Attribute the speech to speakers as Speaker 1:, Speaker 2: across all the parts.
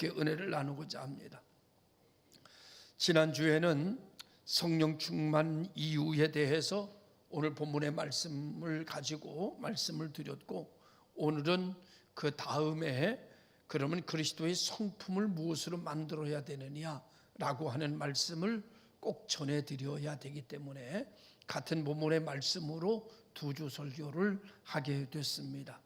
Speaker 1: 함께 은혜를 나누고자 합니다. 지난주에는 성령 충만 이유에 대해서 오늘 본문의 말씀을 가지고 말씀을 드렸고, 오늘은 그 다음에 그러면 그리스도의 성품을 무엇으로 만들어야 되느냐라고 하는 말씀을 꼭 전해드려야 되기 때문에 같은 본문의 말씀으로 두 주 설교를 하게 됐습니다.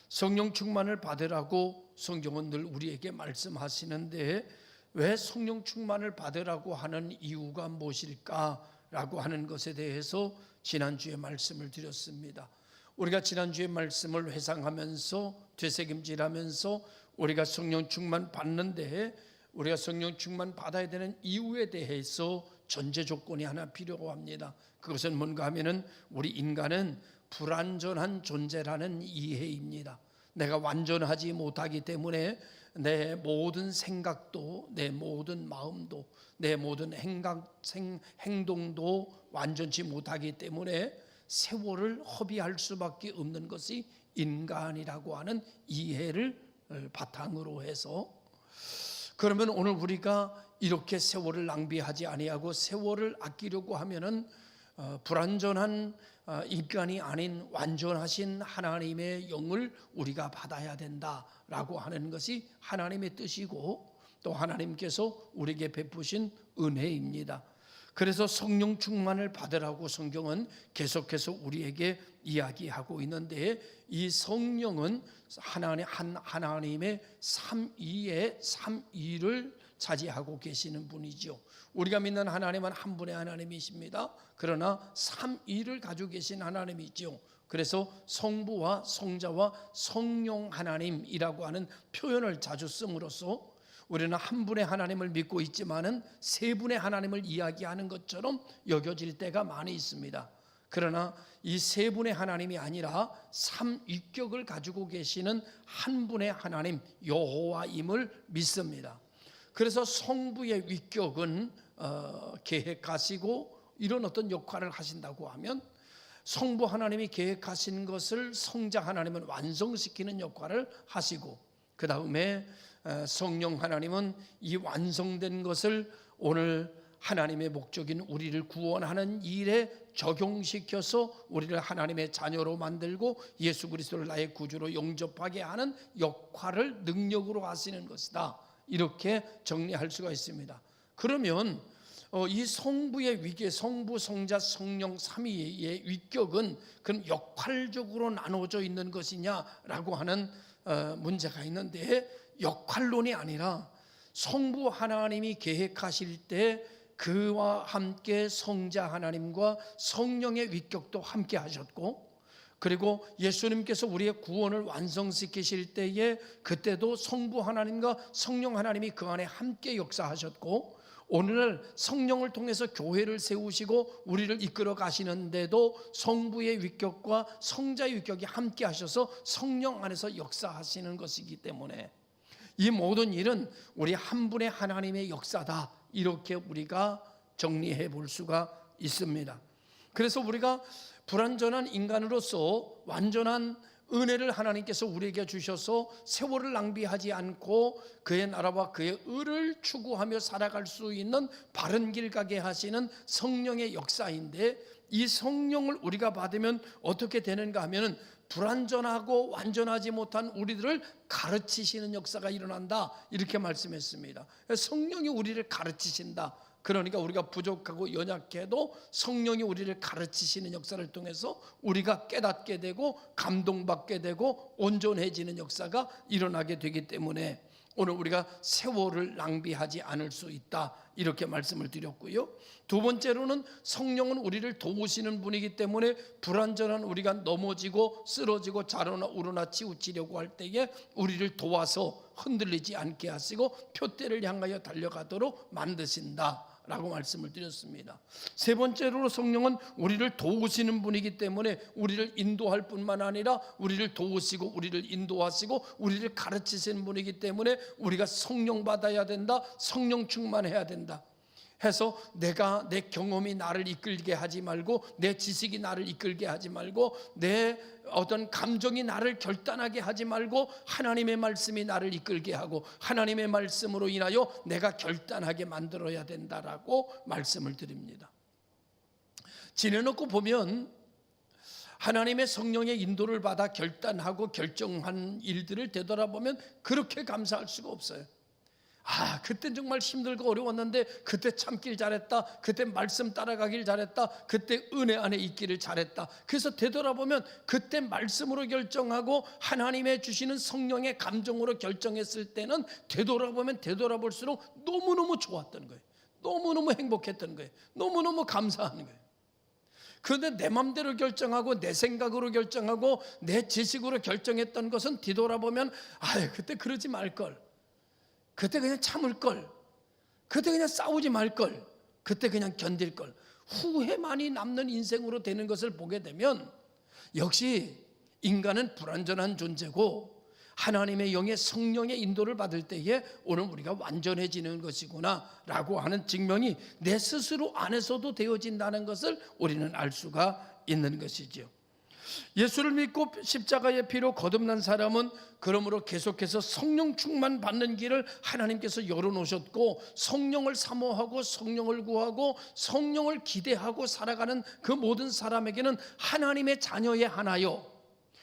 Speaker 1: 성령 충만을 받으라고 성경은 늘 우리에게 말씀하시는데, 왜 성령 충만을 받으라고 하는 이유가 무엇일까라고 하는 것에 대해서 지난주에 말씀을 드렸습니다. 우리가 지난주에 말씀을 회상하면서 되새김질하면서 우리가 성령 충만 받는데, 우리가 성령 충만 받아야 되는 이유에 대해서 전제 조건이 하나 필요합니다. 그것은 뭔가 하면은 우리 인간은 불완전한 존재라는 이해입니다. 내가 완전하지 못하기 때문에 내 모든 생각도, 내 모든 마음도, 내 모든 행동도 완전치 못하기 때문에 세월을 허비할 수밖에 없는 것이 인간이라고 하는 이해를 바탕으로 해서, 그러면 오늘 우리가 이렇게 세월을 낭비하지 아니하고 세월을 아끼려고 하면은 불완전한 인간이 아닌 완전하신 하나님의 영을 우리가 받아야 된다라고 하는 것이 하나님의 뜻이고, 또 하나님께서 우리에게 베푸신 은혜입니다. 그래서 성령 충만을 받으라고 성경은 계속해서 우리에게 이야기하고 있는데, 이 성령은 하나님의 삼위의 삼위를 차지하고 계시는 분이죠. 우리가 믿는 하나님은 한 분의 하나님이십니다. 그러나 삼위를 가지고 계신 하나님이죠. 그래서 성부와 성자와 성령 하나님이라고 하는 표현을 자주 씀으로써 우리는 한 분의 하나님을 믿고 있지만은 세 분의 하나님을 이야기하는 것처럼 여겨질 때가 많이 있습니다. 그러나 이 세 분의 하나님이 아니라 삼위격을 가지고 계시는 한 분의 하나님 여호와임을 믿습니다. 그래서 성부의 위격은 계획하시고 이런 어떤 역할을 하신다고 하면, 성부 하나님이 계획하신 것을 성자 하나님은 완성시키는 역할을 하시고, 그 다음에 성령 하나님은 이 완성된 것을 오늘 하나님의 목적인 우리를 구원하는 일에 적용시켜서 우리를 하나님의 자녀로 만들고 예수 그리스도를 나의 구주로 영접하게 하는 역할을 능력으로 하시는 것이다, 이렇게 정리할 수가 있습니다. 그러면 이 성부의 위계, 성부, 성자, 성령 삼위의 위격은 그럼 역할적으로 나눠져 있는 것이냐라고 하는 문제가 있는데, 역할론이 아니라 성부 하나님이 계획하실 때 그와 함께 성자 하나님과 성령의 위격도 함께 하셨고, 그리고 예수님께서 우리의 구원을 완성시키실 때에 그때도 성부 하나님과 성령 하나님이 그 안에 함께 역사하셨고, 오늘 성령을 통해서 교회를 세우시고 우리를 이끌어 가시는데도 성부의 위격과 성자의 위격이 함께 하셔서 성령 안에서 역사하시는 것이기 때문에 이 모든 일은 우리 한 분의 하나님의 역사다, 이렇게 우리가 정리해 볼 수가 있습니다. 그래서 우리가 불완전한 인간으로서 완전한 은혜를 하나님께서 우리에게 주셔서 세월을 낭비하지 않고 그의 나라와 그의 의를 추구하며 살아갈 수 있는 바른 길 가게 하시는 성령의 역사인데, 이 성령을 우리가 받으면 어떻게 되는가 하면 불완전하고 완전하지 못한 우리들을 가르치시는 역사가 일어난다, 이렇게 말씀했습니다. 성령이 우리를 가르치신다. 그러니까 우리가 부족하고 연약해도 성령이 우리를 가르치시는 역사를 통해서 우리가 깨닫게 되고 감동받게 되고 온전해지는 역사가 일어나게 되기 때문에 오늘 우리가 세월을 낭비하지 않을 수 있다, 이렇게 말씀을 드렸고요. 두 번째로는 성령은 우리를 도우시는 분이기 때문에 불완전한 우리가 넘어지고 쓰러지고 자로나 우러나 치우치려고 할 때에 우리를 도와서 흔들리지 않게 하시고 표대를 향하여 달려가도록 만드신다 라고 말씀을 드렸습니다. 세 번째로 성령은 우리를 도우시는 분이기 때문에 우리를 인도할 뿐만 아니라 우리를 도우시고 우리를 인도하시고 우리를 가르치시는 분이기 때문에 우리가 성령 받아야 된다, 성령 충만해야 된다. 해서 내가 내 경험이 나를 이끌게 하지 말고, 내 지식이 나를 이끌게 하지 말고, 내 어떤 감정이 나를 결단하게 하지 말고, 하나님의 말씀이 나를 이끌게 하고 하나님의 말씀으로 인하여 내가 결단하게 만들어야 된다라고 말씀을 드립니다. 지내놓고 보면 하나님의 성령의 인도를 받아 결단하고 결정한 일들을 되돌아보면 그렇게 감사할 수가 없어요. 그때 정말 힘들고 어려웠는데 그때 참길 잘했다, 그때 말씀 따라가길 잘했다, 그때 은혜 안에 있기를 잘했다. 그래서 되돌아보면 그때 말씀으로 결정하고 하나님의 주시는 성령의 감정으로 결정했을 때는 되돌아보면 되돌아볼수록 너무너무 좋았던 거예요. 너무너무 행복했던 거예요. 너무너무 감사한 거예요. 그런데 내 맘대로 결정하고 내 생각으로 결정하고 내 지식으로 결정했던 것은 뒤돌아보면 그때 그러지 말걸, 그때 그냥 참을걸, 그때 그냥 싸우지 말걸, 그때 그냥 견딜걸, 후회만이 남는 인생으로 되는 것을 보게 되면 역시 인간은 불완전한 존재고 하나님의 영의 성령의 인도를 받을 때에 오늘 우리가 완전해지는 것이구나 라고 하는 증명이 내 스스로 안에서도 되어진다는 것을 우리는 알 수가 있는 것이죠. 예수를 믿고 십자가의 피로 거듭난 사람은 그러므로 계속해서 성령 충만 받는 길을 하나님께서 열어놓으셨고, 성령을 사모하고 성령을 구하고 성령을 기대하고 살아가는 그 모든 사람에게는 하나님의 자녀의 하나요,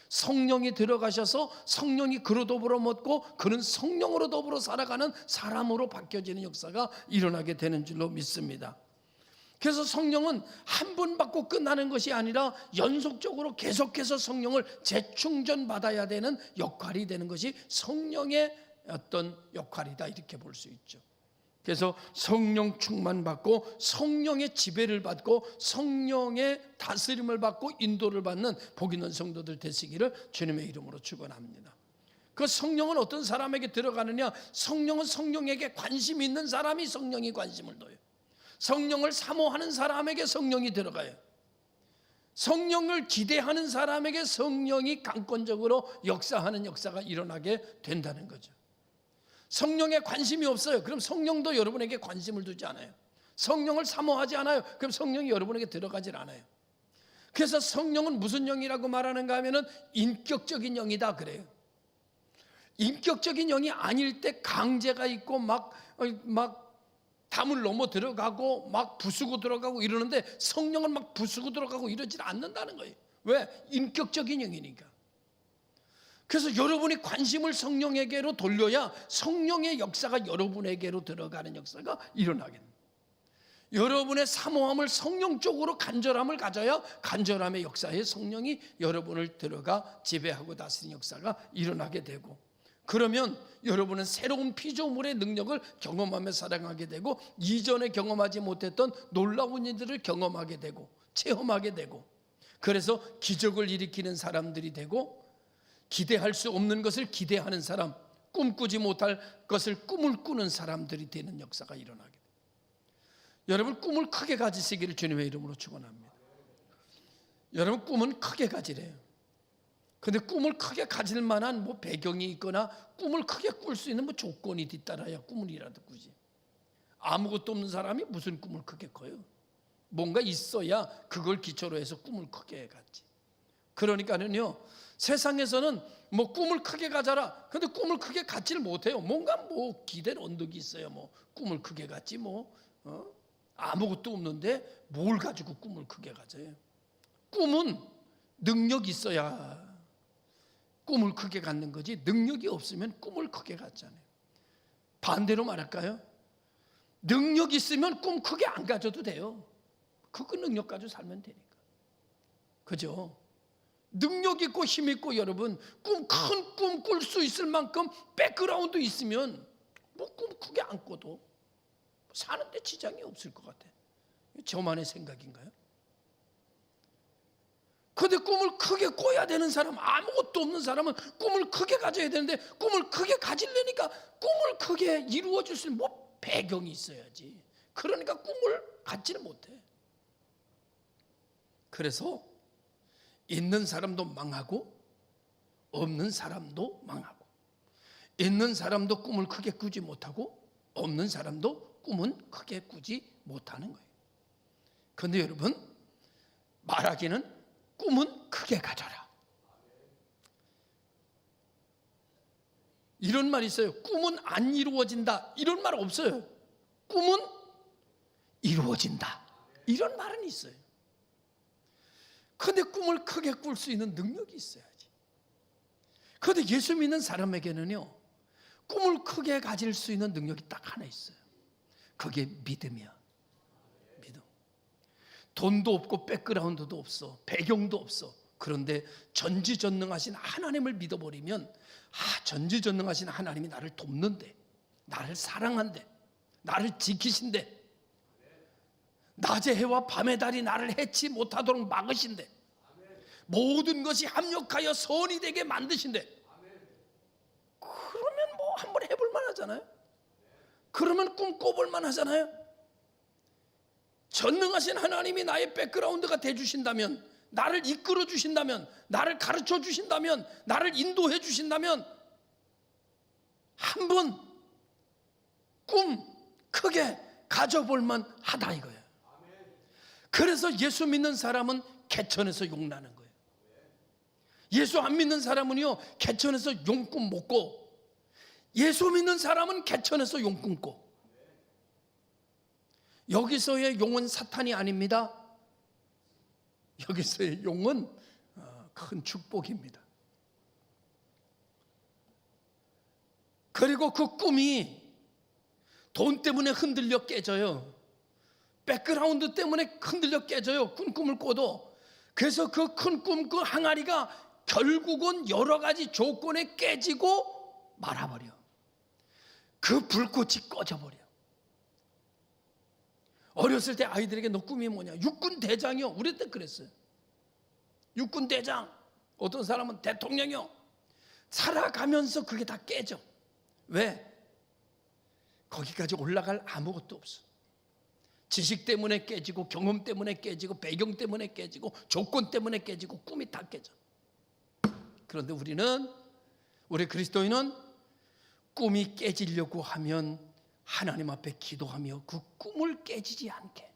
Speaker 1: 성령이 들어가셔서 성령이 그로 더불어 먹고 그는 성령으로 더불어 살아가는 사람으로 바뀌어지는 역사가 일어나게 되는 줄로 믿습니다. 그래서 성령은 한 번 받고 끝나는 것이 아니라 연속적으로 계속해서 성령을 재충전 받아야 되는 역할이 되는 것이 성령의 어떤 역할이다, 이렇게 볼 수 있죠. 그래서 성령 충만 받고 성령의 지배를 받고 성령의 다스림을 받고 인도를 받는 복 있는 성도들 되시기를 주님의 이름으로 축원합니다. 그 성령은 어떤 사람에게 들어가느냐? 성령은 성령에게 관심 있는 사람이 성령이 관심을 둬요. 성령을 사모하는 사람에게 성령이 들어가요. 성령을 기대하는 사람에게 성령이 강권적으로 역사하는 역사가 일어나게 된다는 거죠. 성령에 관심이 없어요. 그럼 성령도 여러분에게 관심을 두지 않아요. 성령을 사모하지 않아요. 그럼 성령이 여러분에게 들어가질 않아요. 그래서 성령은 무슨 영이라고 말하는가 하면은 인격적인 영이다 그래요. 인격적인 영이 아닐 때 강제가 있고 막 담을 넘어 들어가고 막 부수고 들어가고 이러는데, 성령은 막 부수고 들어가고 이러질 않는다는 거예요. 왜? 인격적인 영이니까. 그래서 여러분이 관심을 성령에게로 돌려야 성령의 역사가 여러분에게로 들어가는 역사가 일어나겠습니다. 여러분의 사모함을 성령 쪽으로 간절함을 가져야 간절함의 역사에 성령이 여러분을 들어가 지배하고 다스리는 역사가 일어나게 되고, 그러면 여러분은 새로운 피조물의 능력을 경험하며 살아가게 되고 이전에 경험하지 못했던 놀라운 일들을 경험하게 되고 체험하게 되고, 그래서 기적을 일으키는 사람들이 되고 기대할 수 없는 것을 기대하는 사람, 꿈꾸지 못할 것을 꿈을 꾸는 사람들이 되는 역사가 일어나게 돼요. 여러분 꿈을 크게 가지시기를 주님의 이름으로 축원합니다. 여러분 꿈은 크게 가지래요. 근데 꿈을 크게 가질 만한 배경이 있거나 꿈을 크게 꿀 수 있는 조건이 뒤따라야 꿈을 이라도 꾸지. 아무것도 없는 사람이 무슨 꿈을 크게 커요? 뭔가 있어야 그걸 기초로 해서 꿈을 크게 갖지. 그러니까는요, 세상에서는 꿈을 크게 가져라. 근데 꿈을 크게 갖지를 못해요. 뭔가 기대는 언덕이 있어요. 꿈을 크게 갖지 아무것도 없는데 뭘 가지고 꿈을 크게 가져요? 꿈은 능력이 있어야 꿈을 크게 갖는 거지, 능력이 없으면 꿈을 크게 갖잖아요. 반대로 말할까요? 능력 있으면 꿈 크게 안 가져도 돼요. 그 능력 가지고 살면 되니까. 그죠? 능력 있고 힘 있고 여러분 큰 꿈 꿀 수 있을 만큼 백그라운드 있으면 꿈 크게 안 꿔도 사는데 지장이 없을 것 같아. 저만의 생각인가요? 그런데 꿈을 크게 꿔야 되는 사람, 아무것도 없는 사람은 꿈을 크게 가져야 되는데 꿈을 크게 가지려니까 꿈을 크게 이루어질 수 있는 배경이 있어야지. 그러니까 꿈을 갖지를 못해. 그래서 있는 사람도 망하고 없는 사람도 망하고, 있는 사람도 꿈을 크게 꾸지 못하고 없는 사람도 꿈은 크게 꾸지 못하는 거예요. 그런데 여러분, 말하기는 꿈은 크게 가져라. 이런 말이 있어요. 꿈은 안 이루어진다. 이런 말 없어요. 꿈은 이루어진다. 이런 말은 있어요. 그런데 꿈을 크게 꿀 수 있는 능력이 있어야지. 그런데 예수 믿는 사람에게는요, 꿈을 크게 가질 수 있는 능력이 딱 하나 있어요. 그게 믿음이야. 믿음. 돈도 없고 백그라운드도 없어. 배경도 없어. 그런데 전지전능하신 하나님을 믿어버리면, 전지전능하신 하나님이 나를 돕는데, 나를 사랑한대, 나를 지키신대, 낮의 해와 밤의 달이 나를 해치 못하도록 막으신대, 모든 것이 합력하여 선이 되게 만드신대. 그러면 뭐 한번 해볼 만하잖아요. 그러면 꿈 꿔볼 만하잖아요. 전능하신 하나님이 나의 백그라운드가 돼주신다면, 나를 이끌어 주신다면, 나를 가르쳐 주신다면, 나를 인도해 주신다면 한번 꿈 크게 가져볼 만하다 이거예요. 그래서 예수 믿는 사람은 개천에서 용 나는 거예요. 예수 안 믿는 사람은요, 개천에서 용꿈 못 꿔. 예수 믿는 사람은 개천에서 용꿈 꿔. 여기서의 용은 사탄이 아닙니다. 여기서의 용은 큰 축복입니다. 그리고 그 꿈이 돈 때문에 흔들려 깨져요. 백그라운드 때문에 흔들려 깨져요. 큰 꿈을 꿔도. 그래서 그 큰 꿈, 그 항아리가 결국은 여러 가지 조건에 깨지고 말아버려. 그 불꽃이 꺼져버려. 어렸을 때 아이들에게 너 꿈이 뭐냐? 육군 대장이요. 우리 때 그랬어요. 육군 대장. 어떤 사람은 대통령이요. 살아가면서 그게 다 깨져. 왜? 거기까지 올라갈 아무것도 없어. 지식 때문에 깨지고, 경험 때문에 깨지고, 배경 때문에 깨지고, 조건 때문에 깨지고, 꿈이 다 깨져. 그런데 우리 그리스도인은 꿈이 깨지려고 하면 하나님 앞에 기도하며 그 꿈을 깨지지 않게,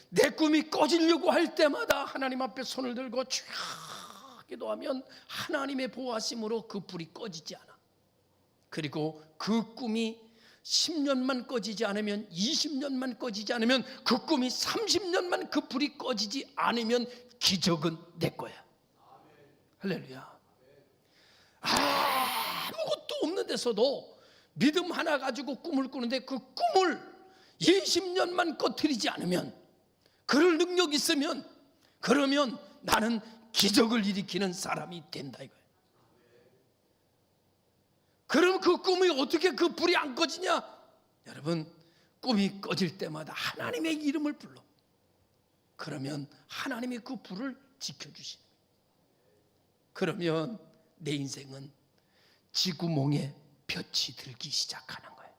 Speaker 1: 내 꿈이 꺼지려고 할 때마다 하나님 앞에 손을 들고 쫙 기도하면 하나님의 보호하심으로 그 불이 꺼지지 않아. 그리고 그 꿈이 10년만 꺼지지 않으면, 20년만 꺼지지 않으면, 그 꿈이 30년만 그 불이 꺼지지 않으면 기적은 내 거야. 할렐루야. 아무것도 없는 데서도 믿음 하나 가지고 꿈을 꾸는데 그 꿈을 20년만 꺼뜨리지 않으면, 그럴 능력이 있으면, 그러면 나는 기적을 일으키는 사람이 된다 이거예요. 그럼 그 꿈이 어떻게 그 불이 안 꺼지냐? 여러분, 꿈이 꺼질 때마다 하나님의 이름을 불러. 그러면 하나님이 그 불을 지켜주시는 거예요. 그러면 내 인생은 지구몽에 빛이 들기 시작하는 거예요.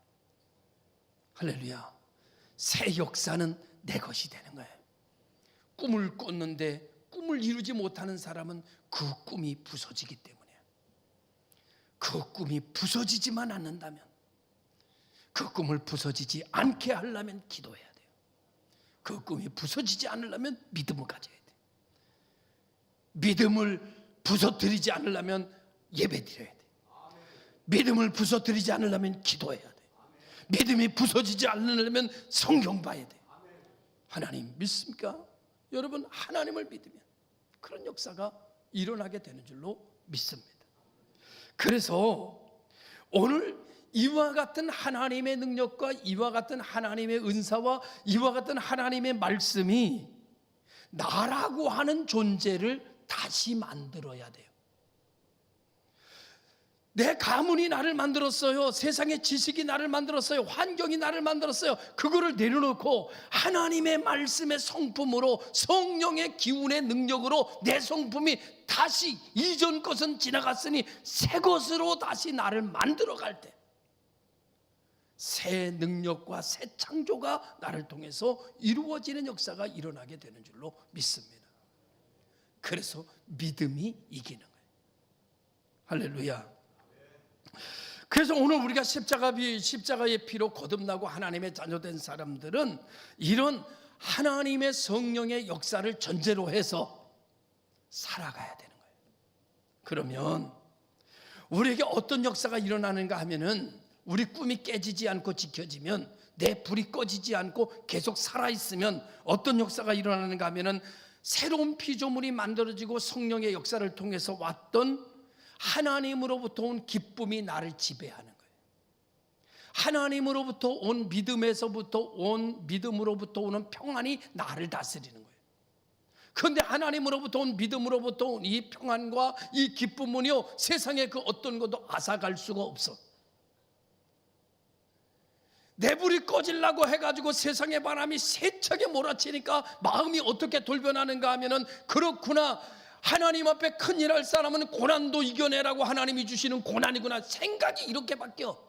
Speaker 1: 할렐루야. 새 역사는 내 것이 되는 거예요. 꿈을 꿨는데 꿈을 이루지 못하는 사람은 그 꿈이 부서지기 때문에, 그 꿈이 부서지지만 않는다면, 그 꿈을 부서지지 않게 하려면 기도해야 돼요. 그 꿈이 부서지지 않으려면 믿음을 가져야 돼요. 믿음을 부서뜨리지 않으려면 예배 드려야 돼요. 믿음을 부서뜨리지 않으려면 기도해야 돼요. 믿음이 부서지지 않으려면 성경 봐야 돼요. 하나님 믿습니까? 여러분, 하나님을 믿으면 그런 역사가 일어나게 되는 줄로 믿습니다. 그래서 오늘 이와 같은 하나님의 능력과 이와 같은 하나님의 은사와 이와 같은 하나님의 말씀이 나라고 하는 존재를 다시 만들어야 돼요. 내 가문이 나를 만들었어요. 세상의 지식이 나를 만들었어요. 환경이 나를 만들었어요. 그거를 내려놓고 하나님의 말씀의 성품으로, 성령의 기운의 능력으로 내 성품이 다시, 이전 것은 지나갔으니 새 것으로 다시 나를 만들어갈 때, 새 능력과 새 창조가 나를 통해서 이루어지는 역사가 일어나게 되는 줄로 믿습니다. 그래서 믿음이 이기는 거예요. 할렐루야. 그래서 오늘 우리가 십자가의 피로 거듭나고 하나님의 자녀된 사람들은 이런 하나님의 성령의 역사를 전제로 해서 살아가야 되는 거예요. 그러면 우리에게 어떤 역사가 일어나는가 하면은, 우리 꿈이 깨지지 않고 지켜지면, 내 불이 꺼지지 않고 계속 살아있으면 어떤 역사가 일어나는가 하면은, 새로운 피조물이 만들어지고 성령의 역사를 통해서 왔던 하나님으로부터 온 기쁨이 나를 지배하는 거예요. 하나님으로부터 온 믿음으로부터 오는 평안이 나를 다스리는 거예요. 그런데 하나님으로부터 온 믿음으로부터 온 이 평안과 이 기쁨은요, 세상의 그 어떤 것도 앗아갈 수가 없어. 내 불이 꺼지려고 해가지고 세상의 바람이 세차게 몰아치니까 마음이 어떻게 돌변하는가 하면은, 그렇구나, 하나님 앞에 큰일 할 사람은 고난도 이겨내라고 하나님이 주시는 고난이구나, 생각이 이렇게 바뀌어.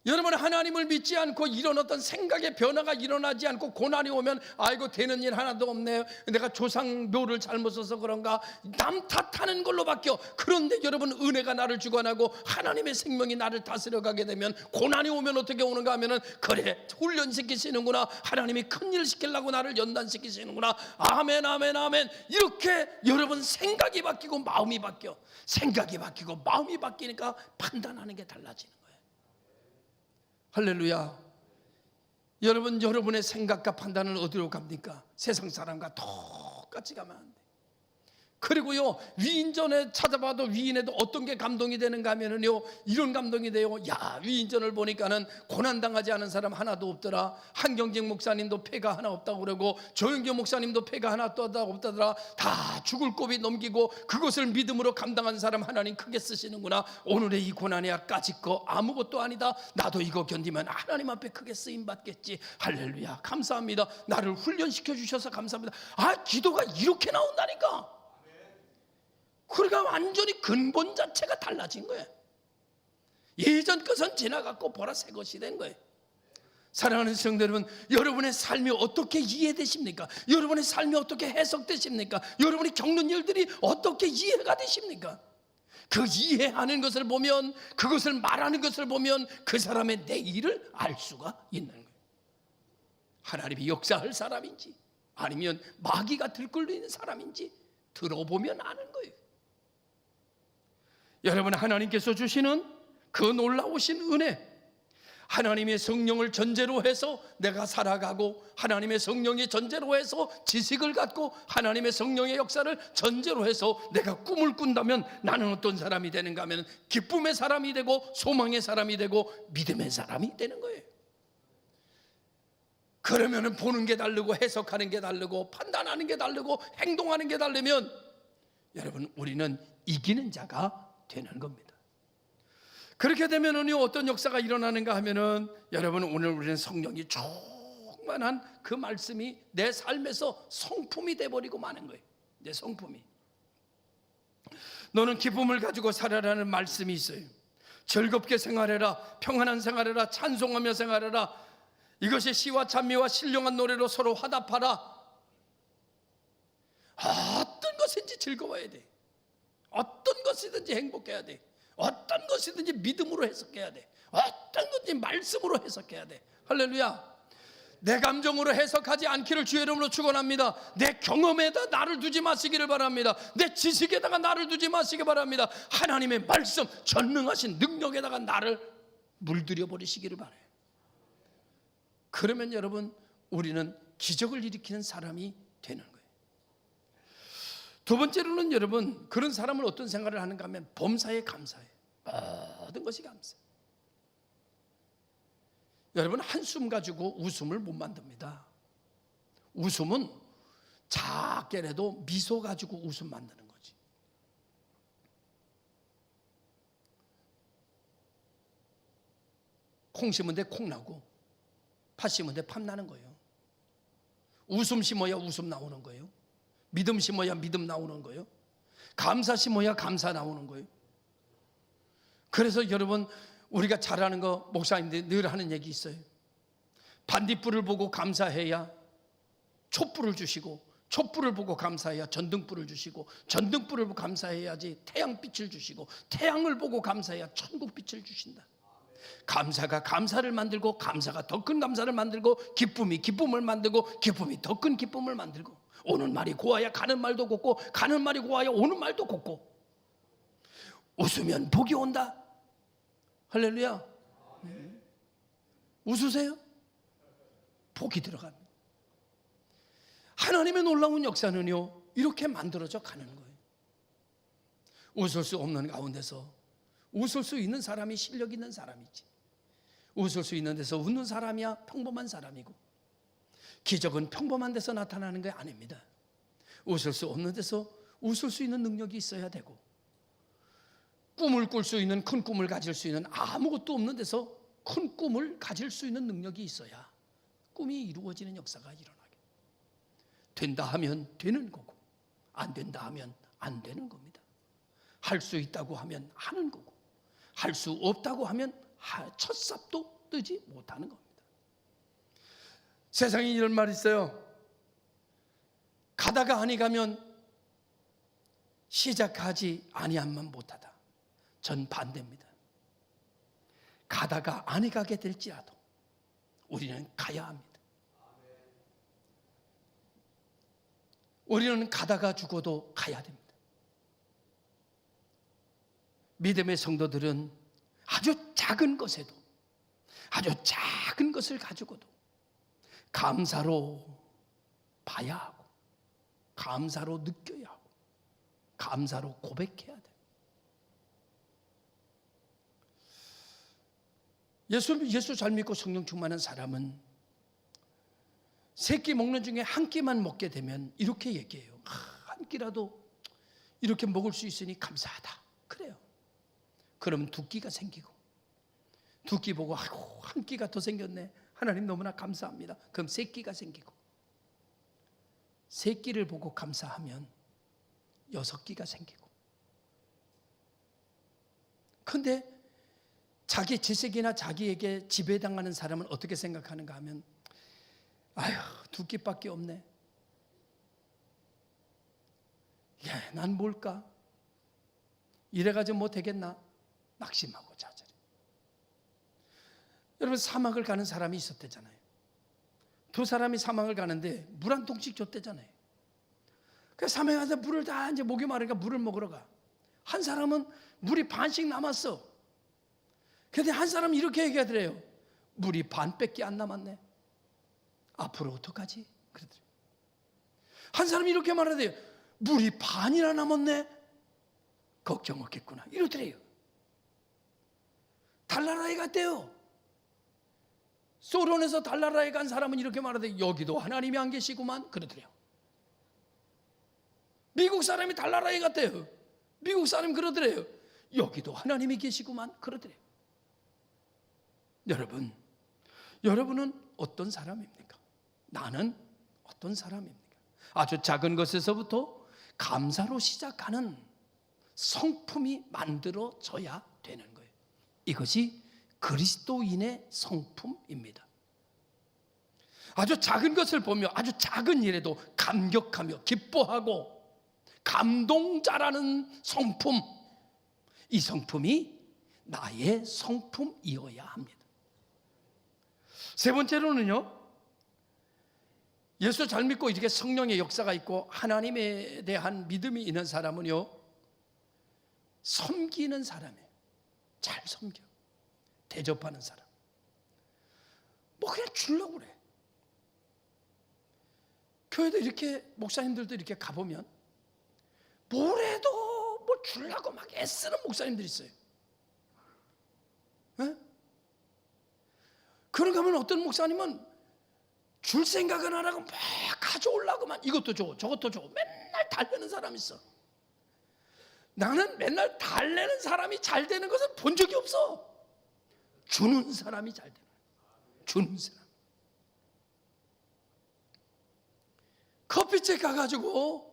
Speaker 1: 여러분, 하나님을 믿지 않고 이런 어떤 생각의 변화가 일어나지 않고 고난이 오면, 아이고 되는 일 하나도 없네, 내가 조상묘를 잘못 써서 그런가, 남 탓하는 걸로 바뀌어. 그런데 여러분, 은혜가 나를 주관하고 하나님의 생명이 나를 다스려가게 되면, 고난이 오면 어떻게 오는가 하면은, 그래, 훈련시키시는구나, 하나님이 큰일 시키려고 나를 연단시키시는구나, 아멘 아멘 아멘. 이렇게 여러분, 생각이 바뀌고 마음이 바뀌어. 생각이 바뀌고 마음이 바뀌니까 판단하는 게 달라지는 거예요. 할렐루야. 여러분, 여러분의 생각과 판단은 어디로 갑니까? 세상 사람과 똑같이 가면 안 돼. 그리고요, 위인전에 찾아봐도 위인에도 어떤 게 감동이 되는가 하면은요, 이런 감동이 돼요. 야, 위인전을 보니까는 고난당하지 않은 사람 하나도 없더라. 한경직 목사님도 패가 하나 없다고 그러고, 조영교 목사님도 패가 하나 또 없다더라. 다 죽을 고비 넘기고 그것을 믿음으로 감당한 사람 하나님 크게 쓰시는구나. 오늘의 이 고난이야 까짓 거 아무것도 아니다. 나도 이거 견디면 하나님 앞에 크게 쓰임 받겠지. 할렐루야, 감사합니다. 나를 훈련시켜 주셔서 감사합니다. 아, 기도가 이렇게 나온다니까. 그러니까 완전히 근본 자체가 달라진 거예요. 예전 것은 지나갔고 보라 새 것이 된 거예요. 사랑하는 성도 여러분, 여러분의 삶이 어떻게 이해되십니까? 여러분의 삶이 어떻게 해석되십니까? 여러분이 겪는 일들이 어떻게 이해가 되십니까? 그 이해하는 것을 보면, 그것을 말하는 것을 보면 그 사람의 내일을 알 수가 있는 거예요. 하나님이 역사할 사람인지 아니면 마귀가 들끓고 있는 사람인지 들어보면 아는 거예요. 여러분, 하나님께서 주시는 그 놀라우신 은혜, 하나님의 성령을 전제로 해서 내가 살아가고, 하나님의 성령의 전제로 해서 지식을 갖고, 하나님의 성령의 역사를 전제로 해서 내가 꿈을 꾼다면 나는 어떤 사람이 되는가 하면, 기쁨의 사람이 되고 소망의 사람이 되고 믿음의 사람이 되는 거예요. 그러면 보는 게 다르고 해석하는 게 다르고 판단하는 게 다르고 행동하는 게 다르면, 여러분, 우리는 이기는 자가 되는 겁니다. 그렇게 되면은 어떤 역사가 일어나는가 하면은, 여러분, 오늘 우리는 성령이 충만한 그 말씀이 내 삶에서 성품이 돼버리고 마는 거예요. 내 성품이. 너는 기쁨을 가지고 살아라는 말씀이 있어요. 즐겁게 생활해라, 평안한 생활해라, 찬송하며 생활해라. 이것이 시와 찬미와 신령한 노래로 서로 화답하라. 어떤 것인지 즐거워야 돼. 어떤 것이든지 행복해야 돼. 어떤 것이든지 믿음으로 해석해야 돼. 어떤 것든지 말씀으로 해석해야 돼. 할렐루야. 내 감정으로 해석하지 않기를 주의 이름으로 축원합니다. 내 경험에다 나를 두지 마시기를 바랍니다. 내 지식에다가 나를 두지 마시기 바랍니다. 하나님의 말씀, 전능하신 능력에다가 나를 물들여 버리시기를 바라요. 그러면 여러분, 우리는 기적을 일으키는 사람이 되는 거예요. 두 번째로는 여러분, 그런 사람은 어떤 생각을 하는가 하면 범사에 감사해요. 모든 것이 감사해요. 여러분, 한숨 가지고 웃음을 못 만듭니다. 웃음은 작게라도 미소 가지고 웃음 만드는 거지. 콩 심은 데 콩 나고 팥 심은 데 팥 나는 거예요. 웃음 심어야 웃음 나오는 거예요. 믿음 심어야 믿음 나오는 거예요. 감사 심어야 감사 나오는 거예요. 그래서 여러분, 우리가 잘하는 거, 목사님들이 늘 하는 얘기 있어요. 반딧불을 보고 감사해야 촛불을 주시고, 촛불을 보고 감사해야 전등불을 주시고, 전등불을 보고 감사해야지 태양빛을 주시고, 태양을 보고 감사해야 천국빛을 주신다. 감사가 감사를 만들고, 감사가 더 큰 감사를 만들고, 기쁨이 기쁨을 만들고, 기쁨이 더 큰 기쁨을 만들고, 오는 말이 고와야 가는 말도 곱고, 가는 말이 고와야 오는 말도 곱고, 웃으면 복이 온다. 할렐루야. 웃으세요? 복이 들어갑니다. 하나님의 놀라운 역사는요, 이렇게 만들어져 가는 거예요. 웃을 수 없는 가운데서 웃을 수 있는 사람이 실력 있는 사람이지, 웃을 수 있는 데서 웃는 사람이야 평범한 사람이고, 기적은 평범한 데서 나타나는 게 아닙니다. 웃을 수 없는 데서 웃을 수 있는 능력이 있어야 되고, 꿈을 꿀 수 있는, 큰 꿈을 가질 수 있는, 아무것도 없는 데서 큰 꿈을 가질 수 있는 능력이 있어야 꿈이 이루어지는 역사가 일어나게. 된다 하면 되는 거고, 안 된다 하면 안 되는 겁니다. 할 수 있다고 하면 하는 거고, 할 수 없다고 하면 첫 삽도 뜨지 못하는 겁니다. 세상에 이런 말이 있어요. 가다가 아니 가면 시작하지 아니하면 못하다. 전 반대입니다. 가다가 아니 가게 될지라도 우리는 가야 합니다. 우리는 가다가 죽어도 가야 됩니다. 믿음의 성도들은 아주 작은 것에도, 아주 작은 것을 가지고도 감사로 봐야 하고, 감사로 느껴야 하고, 감사로 고백해야 돼요. 예수 잘 믿고 성령 충만한 사람은 세 끼 먹는 중에 한 끼만 먹게 되면 이렇게 얘기해요. 한 끼라도 이렇게 먹을 수 있으니 감사하다. 그래요. 그러면 두 끼가 생기고, 두 끼 보고 아이고 한 끼가 더 생겼네, 하나님 너무나 감사합니다. 그럼 세 끼가 생기고, 세 끼를 보고 감사하면 여섯 끼가 생기고. 그런데 자기 지식이나 자기에게 지배당하는 사람은 어떻게 생각하는가 하면, 아휴 두 끼밖에 없네, 난 뭘까, 이래가지고 뭐 되겠나, 낙심하고 좌절해. 여러분, 사막을 가는 사람이 있었대잖아요. 두 사람이 사막을 가는데 물 한 통씩 줬대잖아요. 그 사막에 가서 물을 다 이제 목이 마르니까 물을 먹으러 가. 한 사람은 물이 반씩 남았어. 근데 한 사람은 이렇게 얘기하더래요. 물이 반밖에 안 남았네. 앞으로 어떡하지? 그러더래요. 한 사람이 이렇게 말하대요. 물이 반이나 남았네. 걱정 없겠구나. 이러더래요. 달나라에 갔대요. 소련에서 달나라에 간 사람은 이렇게 말하대요. 여기도 하나님이 안 계시구만. 그러더래요. 미국 사람이 달나라에 갔대요. 미국 사람이 그러더래요. 여기도 하나님이 계시구만. 그러더래요. 여러분은 어떤 사람입니까? 나는 어떤 사람입니까? 아주 작은 것에서부터 감사로 시작하는 성품이 만들어져야 되는 거예요. 이것이 그리스도인의 성품입니다. 아주 작은 것을 보며 아주 작은 일에도 감격하며 기뻐하고 감동자라는 성품, 이 성품이 나의 성품이어야 합니다. 세 번째로는요, 예수 잘 믿고 이렇게 성령의 역사가 있고 하나님에 대한 믿음이 있는 사람은요, 섬기는 사람이에요. 잘 섬겨. 대접하는 사람. 뭐 그냥 주려고 그래. 교회도 이렇게, 목사님들도 이렇게 가보면 뭐래도 뭐 주려고 막 애쓰는 목사님들이 있어요. 네? 그런 가면 어떤 목사님은 줄 생각은 안 하고 막 가져오려고만, 이것도 줘 저것도 줘, 맨날 달래는 사람이 있어. 나는 맨날 달래는 사람이 잘 되는 것은 본 적이 없어. 주는 사람이 잘 되는 거야. 주는 사람. 커피집 가가지고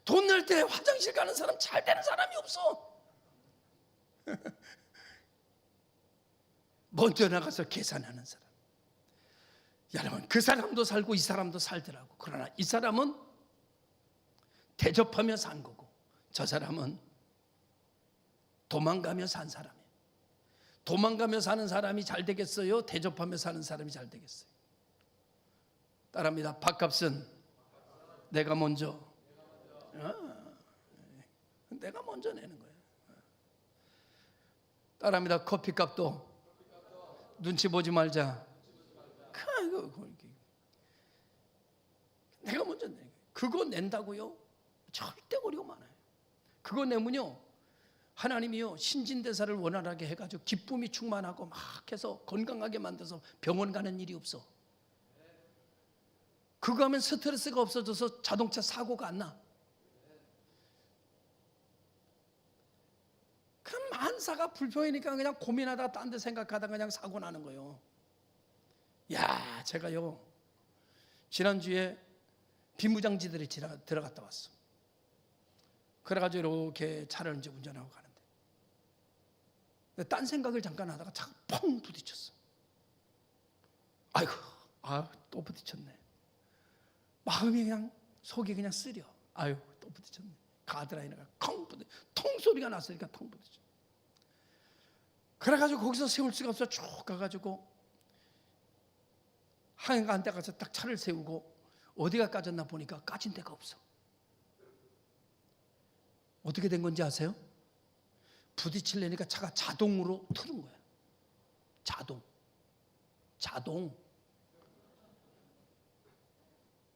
Speaker 1: 돈 낼 때 화장실 가는 사람 잘 되는 사람이 없어. 먼저 나가서 계산하는 사람. 여러분, 그 사람도 살고 이 사람도 살더라고. 그러나 이 사람은 대접하며 산 거고, 저 사람은 도망가며 산 사람이에요. 도망가며 사는 사람이 잘 되겠어요? 대접하며 사는 사람이 잘 되겠어요? 따라합니다. 밥값은 내가 먼저, 내가 먼저 내는 거예요. 따라합니다. 커피값도 눈치 보지 말자. 내가 먼저 내. 그거 낸다고요? 절대 어려움 많아요. 그거 내면요, 하나님이요 신진대사를 원활하게 해가지고 기쁨이 충만하고 막 해서 건강하게 만들어서 병원 가는 일이 없어. 그거 하면 스트레스가 없어져서 자동차 사고가 안 나. 그럼 만사가 불평이니까 그냥 고민하다가 딴 데 생각하다가 그냥 사고 나는 거예요. 야, 제가요 지난주에 비무장지들이 들어갔다 왔어. 그래가지고 이렇게 차를 이제 운전하고 가는데 딴 생각을 잠깐 하다가 차가 펑 부딪혔어. 아이고, 또 부딪혔네. 마음이 그냥, 속이 그냥 쓰려. 아유, 또 부딪혔네. 가드라인에가 콩 부딪혀. 통 소리가 났으니까 통 부딪혀. 그래가지고 거기서 세울 수가 없어. 쭉 가가지고 한가한 데 가서 딱 차를 세우고 어디가 까졌나 보니까 까진 데가 없어. 어떻게 된 건지 아세요? 부딪히려니까 차가 자동으로 트는 거야.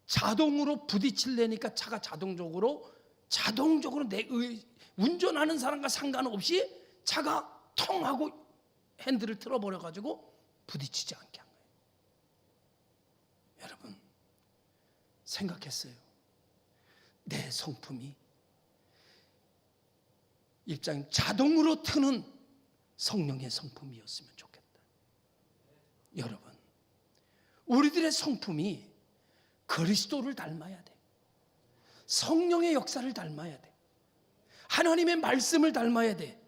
Speaker 1: 자동으로 부딪히려니까 차가 자동적으로 운전하는 사람과 상관없이 차가 통 하고 핸들을 틀어버려가지고 부딪히지 않게 한 거예요. 여러분, 생각했어요. 내 성품이 자동으로 트는 성령의 성품이었으면 좋겠다. 여러분, 우리들의 성품이 그리스도를 닮아야 돼. 성령의 역사를 닮아야 돼. 하나님의 말씀을 닮아야 돼.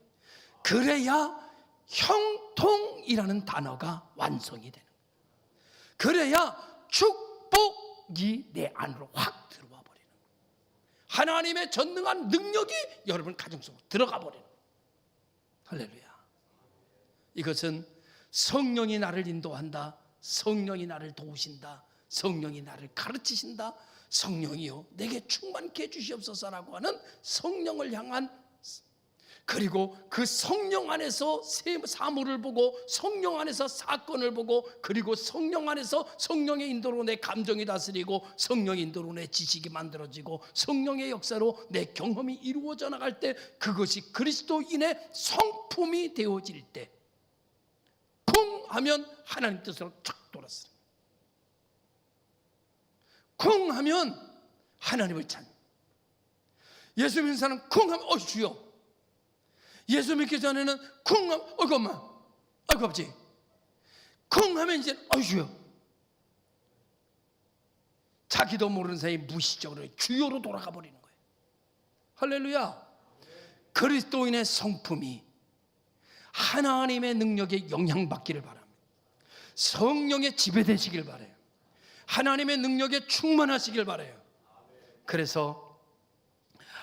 Speaker 1: 그래야 형통이라는 단어가 완성이 되는 거예요. 그래야 축복이 내 안으로 확 들어와 버리는 거예요. 하나님의 전능한 능력이 여러분 가정 속으로 들어가 버리는 거예요. 할렐루야. 이것은 성령이 나를 인도한다. 성령이 나를 도우신다. 성령이 나를 가르치신다. 성령이요 내게 충만케 해주시옵소서라고 하는 성령을 향한, 그리고 그 성령 안에서 사물을 보고 성령 안에서 사건을 보고, 그리고 성령 안에서 성령의 인도로 내 감정이 다스리고 성령의 인도로 내 지식이 만들어지고 성령의 역사로 내 경험이 이루어져 나갈 때, 그것이 그리스도인의 성품이 되어질 때 쿵 하면 하나님 뜻으로 쫙 돌았어요. 쿵 하면 하나님을 찾는. 예수 믿는 사람 쿵 하면 주여. 예수 믿기 전에는 쿵 하면 엄마, 아버지. 쿵 하면 이제 주여. 자기도 모르는 사이에 무의식적으로 주여로 돌아가 버리는 거예요. 할렐루야. 그리스도인의 성품이 하나님의 능력에 영향받기를 바랍니다. 성령의 지배되시길 바라요. 하나님의 능력에 충만하시길 바라요. 그래서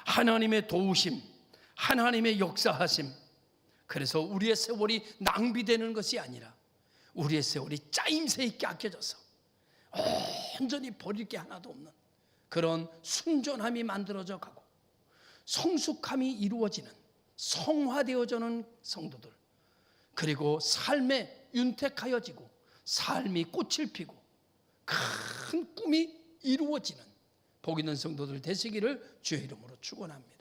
Speaker 1: 하나님의 도우심, 하나님의 역사하심, 그래서 우리의 세월이 낭비되는 것이 아니라 우리의 세월이 짜임새 있게 아껴져서 온전히 버릴 게 하나도 없는 그런 순전함이 만들어져 가고 성숙함이 이루어지는, 성화되어지는 성도들, 그리고 삶에 윤택하여지고 삶이 꽃을 피고 큰 꿈이 이루어지는 복 있는 성도들 되시기를 주의 이름으로 축원합니다.